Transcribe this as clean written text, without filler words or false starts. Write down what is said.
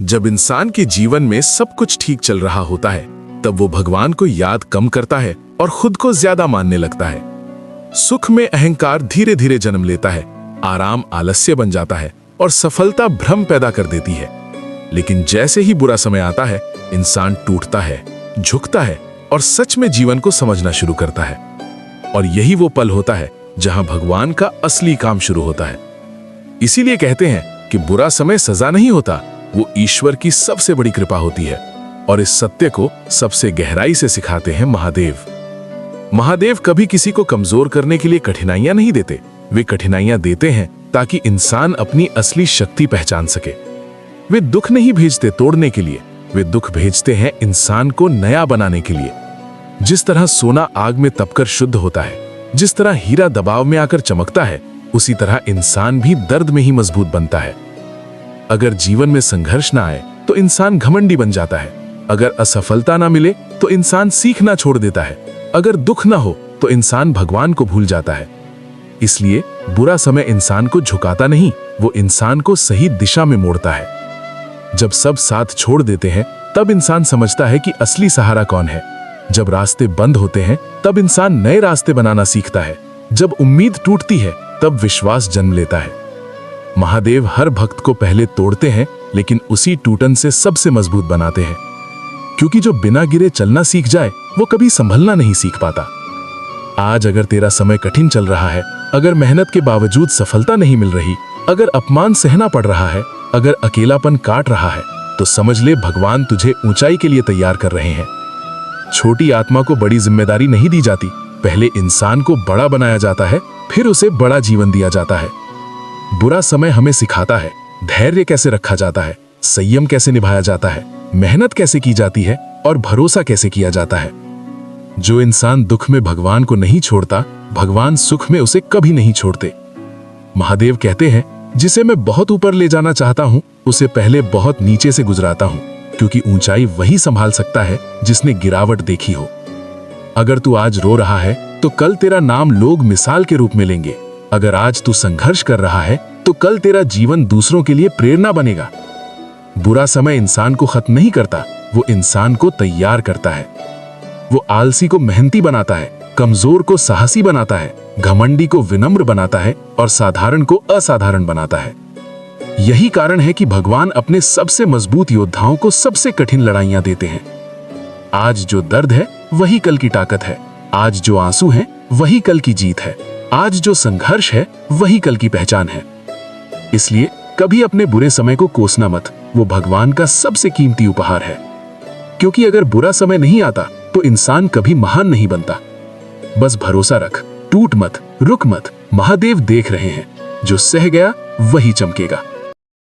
जब इंसान के जीवन में सब कुछ ठीक चल रहा होता है, तब वो भगवान को याद कम करता है और खुद को ज्यादा मानने लगता है। सुख में अहंकार धीरे धीरे जन्म लेता है, आराम आलस्य बन जाता है और सफलता भ्रम पैदा कर देती है। लेकिन जैसे ही बुरा समय आता है, इंसान टूटता है, झुकता है और सच में जीवन को समझना शुरू करता है। और यही वो पल होता है जहां भगवान का असली काम शुरू होता है। इसीलिए कहते हैं कि बुरा समय सजा नहीं होता, वो ईश्वर की सबसे बड़ी कृपा होती है। और इस सत्य को सबसे गहराई से सिखाते हैं महादेव। महादेव कभी किसी को कमजोर करने के लिए कठिनाइयां नहीं देते, वे कठिनाइयां देते हैं ताकि इंसान अपनी असली शक्ति पहचान सके। वे दुख नहीं भेजते तोड़ने के लिए, वे दुख भेजते हैं इंसान को नया बनाने के लिए। जिस तरह सोना आग में तपकर शुद्ध होता है, जिस तरह हीरा दबाव में आकर चमकता है, उसी तरह इंसान भी दर्द में ही मजबूत बनता है। अगर जीवन में संघर्ष ना आए तो इंसान घमंडी बन जाता है। अगर असफलता ना मिले तो इंसान सीखना छोड़ देता है। अगर दुख ना हो तो इंसान भगवान को भूल जाता है। इसलिए बुरा समय इंसान को झुकाता नहीं, वो इंसान को सही दिशा में मोड़ता है। जब सब साथ छोड़ देते हैं, तब इंसान समझता है कि असली सहारा कौन है। जब रास्ते बंद होते हैं, तब इंसान नए रास्ते बनाना सीखता है। जब उम्मीद टूटती है, तब विश्वास जन्म लेता है। महादेव हर भक्त को पहले तोड़ते हैं, लेकिन उसी टूटन से सबसे मजबूत बनाते हैं। क्योंकि जो बिना गिरे चलना सीख जाए, वो कभी संभलना नहीं सीख पाता। आज अगर तेरा समय कठिन चल रहा है, अगर मेहनत के बावजूद सफलता नहीं मिल रही, अगर अपमान सहना पड़ रहा है, अगर अकेलापन काट रहा है, तो समझ ले भगवान तुझे ऊंचाई के लिए तैयार कर रहे हैं। छोटी आत्मा को बड़ी जिम्मेदारी नहीं दी जाती, पहले इंसान को बड़ा बनाया जाता है, फिर उसे बड़ा जीवन दिया जाता है। बुरा समय हमें सिखाता है धैर्य कैसे रखा जाता है, संयम कैसे निभाया जाता है, मेहनत कैसे की जाती है और भरोसा कैसे किया जाता है। जो इंसान दुख में भगवान को नहीं छोड़ता, भगवान सुख में उसे कभी नहीं छोड़ते। महादेव कहते हैं, जिसे मैं बहुत ऊपर ले जाना चाहता हूं, उसे पहले बहुत नीचे से गुजराता हूं, क्योंकि ऊंचाई वही संभाल सकता है जिसने गिरावट देखी हो। अगर तू आज रो रहा है, तो कल तेरा नाम लोग मिसाल के रूप में लेंगे। अगर आज तू संघर्ष कर रहा है, तो कल तेरा जीवन दूसरों के लिए प्रेरणा बनेगा। बुरा समय इंसान को खत्म नहीं करता, वो इंसान को तैयार करता है। वो आलसी को मेहनती बनाता है, कमजोर को साहसी बनाता है, घमंडी को विनम्र बनाता है और साधारण को असाधारण बनाता है। यही कारण है कि भगवान अपने सबसे मजबूत योद्धाओं को सबसे कठिन लड़ाइयां देते हैं। आज जो दर्द है, वही कल की ताकत है। आज जो आंसू है, वही कल की जीत है। आज जो संघर्ष है, वही कल की पहचान है। इसलिए कभी अपने बुरे समय को कोसना मत, वो भगवान का सबसे कीमती उपहार है। क्योंकि अगर बुरा समय नहीं आता, तो इंसान कभी महान नहीं बनता। बस भरोसा रख, टूट मत, रुक मत, महादेव देख रहे हैं। जो सह गया वही चमकेगा।